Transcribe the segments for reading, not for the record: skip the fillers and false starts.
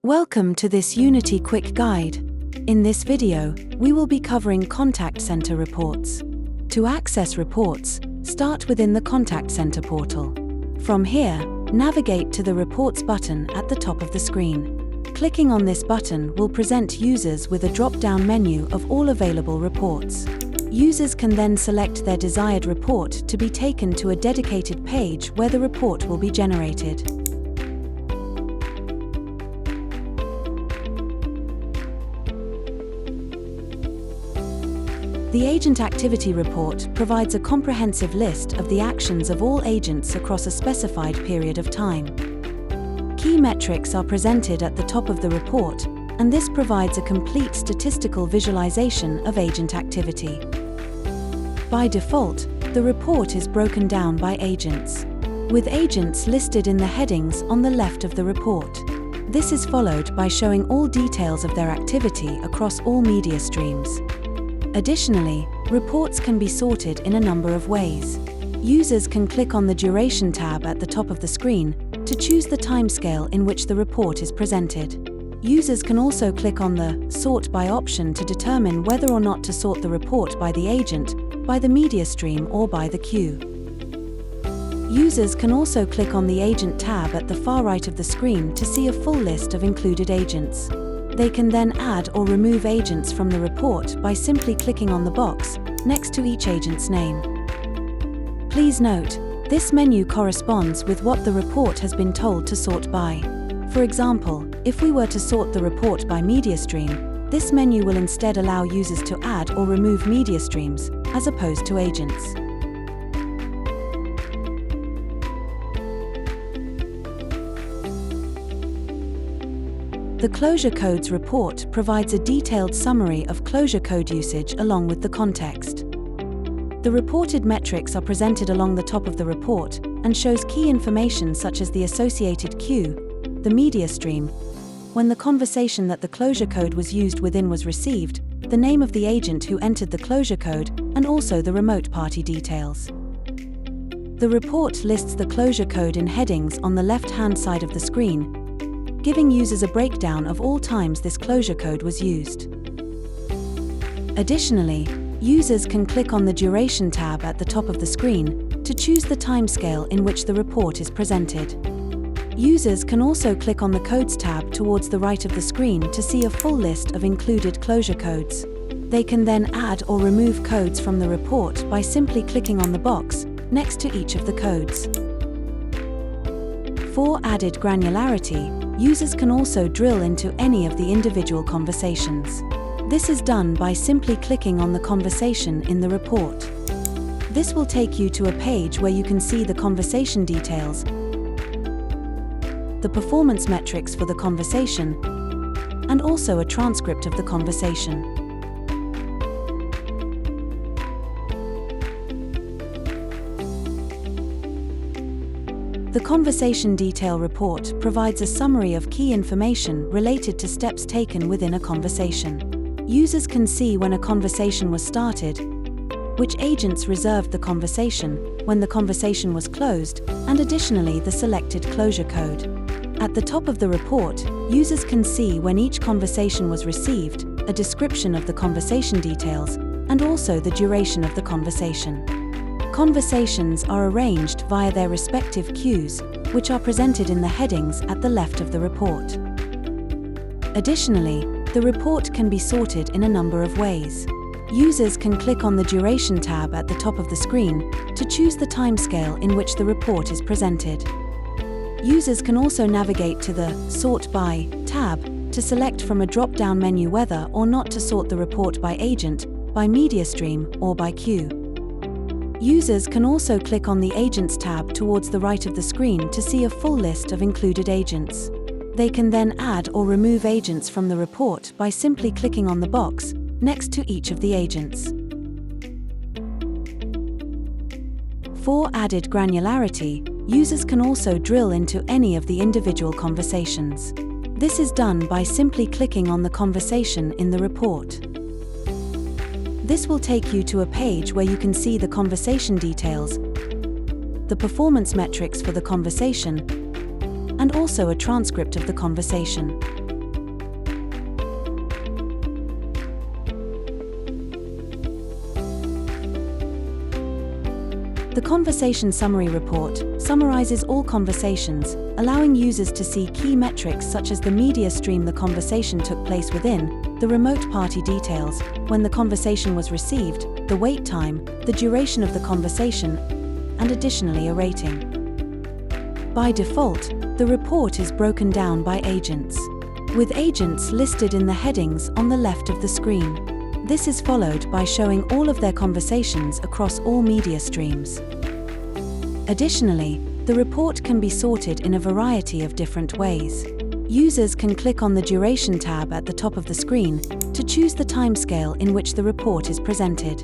Welcome to this Unity Quick Guide. In this video, we will be covering Contact Center reports. To access reports, start within the Contact Center portal. From here, navigate to the Reports button at the top of the screen. Clicking on this button will present users with a drop-down menu of all available reports. Users can then select their desired report to be taken to a dedicated page where the report will be generated. The Agent Activity Report provides a comprehensive list of the actions of all agents across a specified period of time. Key metrics are presented at the top of the report, and this provides a complete statistical visualization of agent activity. By default, the report is broken down by agents, with agents listed in the headings on the left of the report. This is followed by showing all details of their activity across all media streams. Additionally, reports can be sorted in a number of ways. Users can click on the Duration tab at the top of the screen to choose the timescale in which the report is presented. Users can also click on the Sort By option to determine whether or not to sort the report by the agent, by the media stream, or by the queue. Users can also click on the Agent tab at the far right of the screen to see a full list of included agents. They can then add or remove agents from the report by simply clicking on the box next to each agent's name. Please note, this menu corresponds with what the report has been told to sort by. For example, if we were to sort the report by media stream, this menu will instead allow users to add or remove media streams, as opposed to agents. The Closure Codes report provides a detailed summary of closure code usage along with the context. The reported metrics are presented along the top of the report and shows key information such as the associated queue, the media stream, when the conversation that the closure code was used within was received, the name of the agent who entered the closure code, and also the remote party details. The report lists the closure code in headings on the left-hand side of the screen, giving users a breakdown of all times this closure code was used. Additionally, users can click on the Duration tab at the top of the screen to choose the timescale in which the report is presented. Users can also click on the Codes tab towards the right of the screen to see a full list of included closure codes. They can then add or remove codes from the report by simply clicking on the box next to each of the codes. For added granularity, users can also drill into any of the individual conversations. This is done by simply clicking on the conversation in the report. This will take you to a page where you can see the conversation details, the performance metrics for the conversation, and also a transcript of the conversation. The Conversation Detail report provides a summary of key information related to steps taken within a conversation. Users can see when a conversation was started, which agents reserved the conversation, when the conversation was closed, and additionally the selected closure code. At the top of the report, users can see when each conversation was received, a description of the conversation details, and also the duration of the conversation. Conversations are arranged via their respective queues, which are presented in the headings at the left of the report. Additionally, the report can be sorted in a number of ways. Users can click on the Duration tab at the top of the screen to choose the timescale in which the report is presented. Users can also navigate to the Sort By tab to select from a drop-down menu whether or not to sort the report by agent, by media stream, or by queue. Users can also click on the Agents tab towards the right of the screen to see a full list of included agents. They can then add or remove agents from the report by simply clicking on the box next to each of the agents. For added granularity, users can also drill into any of the individual conversations. This is done by simply clicking on the conversation in the report. This will take you to a page where you can see the conversation details, the performance metrics for the conversation, and also a transcript of the conversation. The Conversation Summary Report summarizes all conversations, allowing users to see key metrics such as the media stream the conversation took place within, the remote party details, when the conversation was received, the wait time, the duration of the conversation, and additionally a rating. By default, the report is broken down by agents, with agents listed in the headings on the left of the screen. This is followed by showing all of their conversations across all media streams. Additionally, the report can be sorted in a variety of different ways. Users can click on the Duration tab at the top of the screen to choose the timescale in which the report is presented.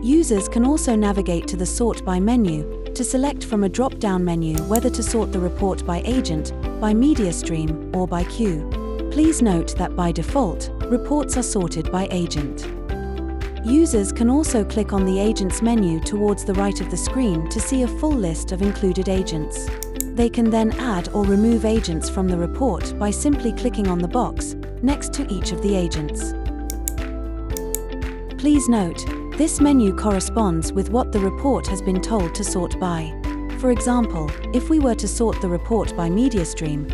Users can also navigate to the Sort By menu to select from a drop-down menu whether to sort the report by agent, by media stream, or by queue. Please note that by default, reports are sorted by agent. Users can also click on the Agents menu towards the right of the screen to see a full list of included agents. They can then add or remove agents from the report by simply clicking on the box next to each of the agents. Please note, this menu corresponds with what the report has been told to sort by. For example, if we were to sort the report by media stream,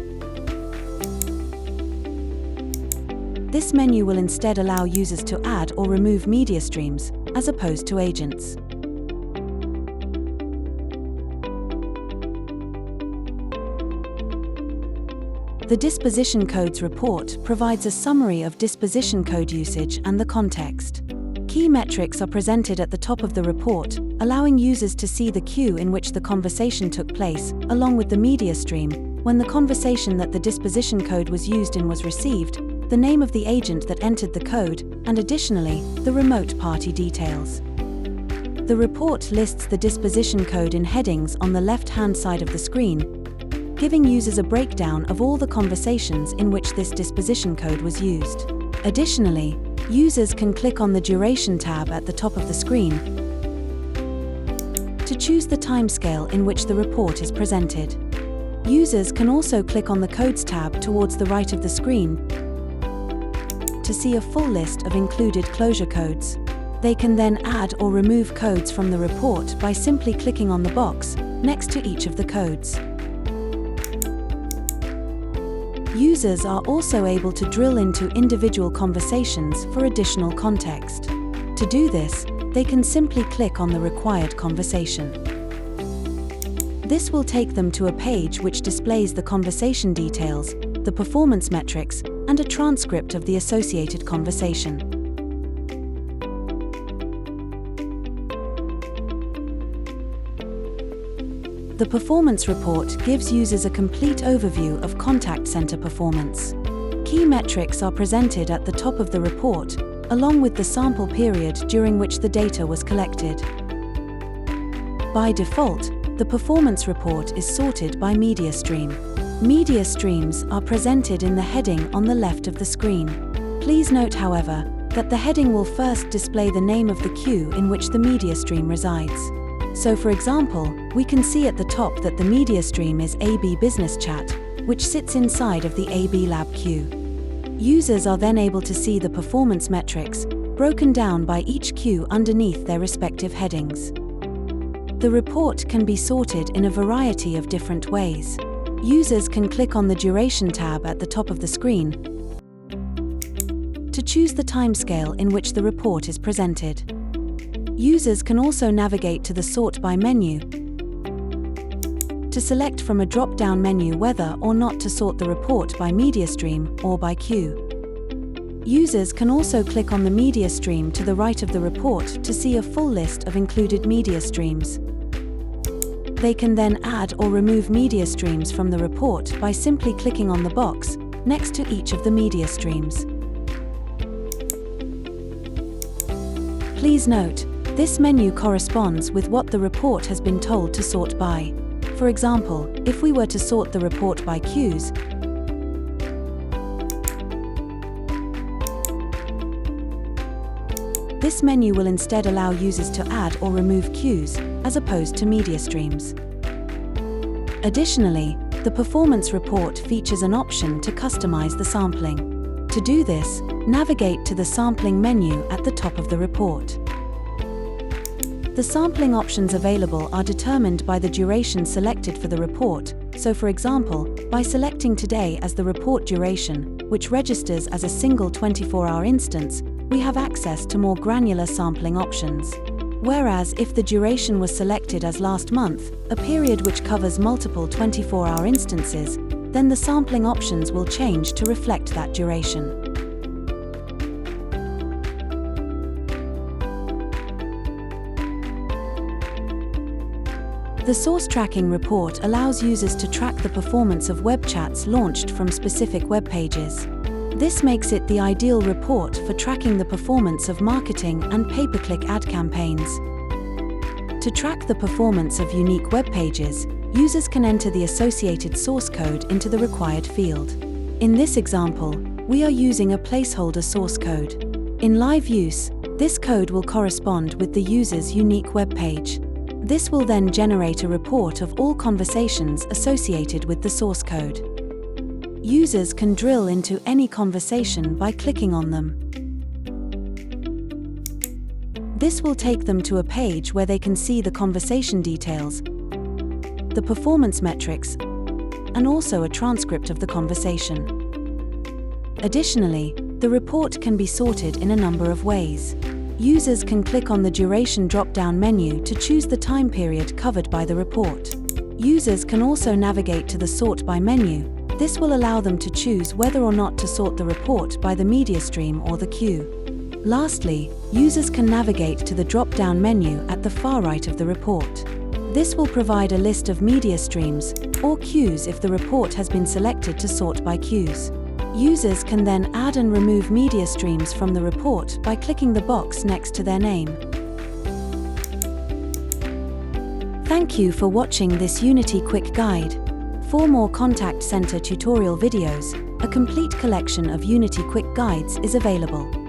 this menu will instead allow users to add or remove media streams, as opposed to agents. The Disposition Codes report provides a summary of disposition code usage and the context. Key metrics are presented at the top of the report, allowing users to see the queue in which the conversation took place, along with the media stream, when the conversation that the disposition code was used in was received, the name of the agent that entered the code, and additionally, the remote party details. The report lists the disposition code in headings on the left-hand side of the screen, giving users a breakdown of all the conversations in which this disposition code was used. Additionally, users can click on the Duration tab at the top of the screen to choose the timescale in which the report is presented. Users can also click on the Codes tab towards the right of the screen to see a full list of included closure codes. They can then add or remove codes from the report by simply clicking on the box next to each of the codes. Users are also able to drill into individual conversations for additional context. To do this, they can simply click on the required conversation. This will take them to a page which displays the conversation details, the performance metrics, and a transcript of the associated conversation. The performance report gives users a complete overview of contact center performance. Key metrics are presented at the top of the report, along with the sample period during which the data was collected. By default, the performance report is sorted by media stream. Media streams are presented in the heading on the left of the screen. Please note, however, that the heading will first display the name of the queue in which the media stream resides. So for example, we can see at the top that the media stream is AB Business Chat, which sits inside of the AB Lab queue. Users are then able to see the performance metrics, broken down by each queue underneath their respective headings. The report can be sorted in a variety of different ways. Users can click on the Duration tab at the top of the screen to choose the timescale in which the report is presented. Users can also navigate to the Sort By menu to select from a drop-down menu whether or not to sort the report by media stream or by queue. Users can also click on the media stream to the right of the report to see a full list of included media streams. They can then add or remove media streams from the report by simply clicking on the box next to each of the media streams. Please note, this menu corresponds with what the report has been told to sort by. For example, if we were to sort the report by queues, this menu will instead allow users to add or remove queues, as opposed to media streams. Additionally, the performance report features an option to customize the sampling. To do this, navigate to the Sampling menu at the top of the report. The sampling options available are determined by the duration selected for the report, so for example, by selecting today as the report duration, which registers as a single 24-hour instance, we have access to more granular sampling options. Whereas if the duration was selected as last month, a period which covers multiple 24-hour instances, then the sampling options will change to reflect that duration. The source tracking report allows users to track the performance of web chats launched from specific web pages. This makes it the ideal report for tracking the performance of marketing and pay-per-click ad campaigns. To track the performance of unique web pages, users can enter the associated source code into the required field. In this example, we are using a placeholder source code. In live use, this code will correspond with the user's unique web page. This will then generate a report of all conversations associated with the source code. Users can drill into any conversation by clicking on them. This will take them to a page where they can see the conversation details, the performance metrics, and also a transcript of the conversation. Additionally, the report can be sorted in a number of ways. Users can click on the duration drop-down menu to choose the time period covered by the report. Users can also navigate to the Sort By menu. This will allow them to choose whether or not to sort the report by the media stream or the queue. Lastly, users can navigate to the drop-down menu at the far right of the report. This will provide a list of media streams or queues if the report has been selected to sort by queues. Users can then add and remove media streams from the report by clicking the box next to their name. Thank you for watching this Unity Quick Guide. For more Contact Center tutorial videos, a complete collection of Unity Quick Guides is available.